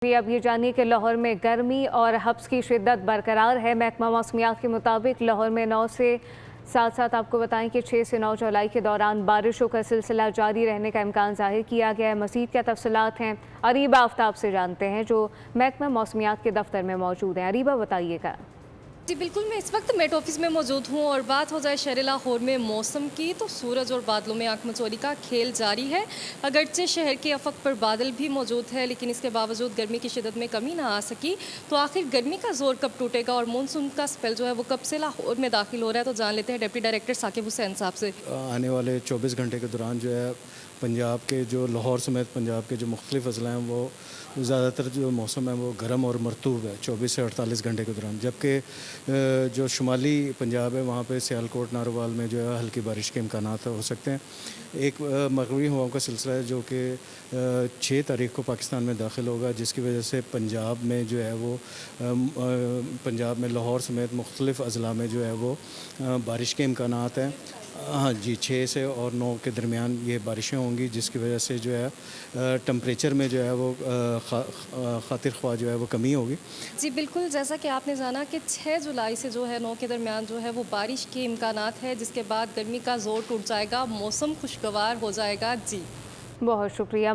अब ये जानिए कि लाहौर में गर्मी और हब्स की शिद्दत बरकरार है। महकमा मौसमियात के मुताबिक लाहौर में 9 से साथ आपको बताएं कि 6 से 9 जुलाई के दौरान बारिशों का सिलसिला जारी रहने का इम्कान जाहिर किया गया है। मज़ीद क्या तफसीलात हैं, अरीबा आफ्ताब से जानते हैं जो महकमा मौसमियात के दफ्तर में मौजूद हैं। अरीबा, बताइएगा। जी बिल्कुल, मैं इस वक्त मेट ऑफिस में मौजूद हूँ और बात हो जाए शहर लाहौर में मौसम की तो सूरज और बादलों में आंख मचोरी का खेल जारी है। अगरचे शहर के अफक पर बादल भी मौजूद है, लेकिन इसके बावजूद गर्मी की शिदत में कमी ना आ सकी। तो आखिर गर्मी का जोर कब टूटेगा और मानसून का स्पेल जो है वो कब से लाहौर में दाखिल हो रहा है, तो जान लेते हैं डिप्टी डायरेक्टर साकिब हुसैन साहब से। आने वाले 24 घंटे के दौरान जो है पंजाब के जो लाहौर समेत पंजाब के जो मुख्तलिफ अजला हैं वो ज़्यादातर जो मौसम है वो गर्म और मरतूब है 24 से 48 घंटे के दौरान। जबकि जो शुमाली पंजाब है वहाँ पे सियालकोट नारोवाल में जो है हल्की बारिश के इम्कान हो सकते हैं। एक मगरबी हवाओं का सिलसिला है जो कि 6 तारीख को पाकिस्तान में दाखिल होगा, जिसकी वजह से पंजाब में जो है वो पंजाब में लाहौर समेत मुख्तलिफ अजला में जो है वो बारिश के इम्कान हैं। हाँ जी, 6 से और 9 के दरमियान ये बारिशें होंगी, जिसकी वजह से जो है टेम्परेचर में जो है वो खातिर ख्वाह जो है वो कमी होगी। जी बिल्कुल, जैसा कि आपने जाना कि 6 जुलाई से जो है 9 के दरमियान जो है वो बारिश के इम्कानात है, जिसके बाद गर्मी का जोर टूट जाएगा, मौसम खुशगवार हो जाएगा। जी बहुत शुक्रिया।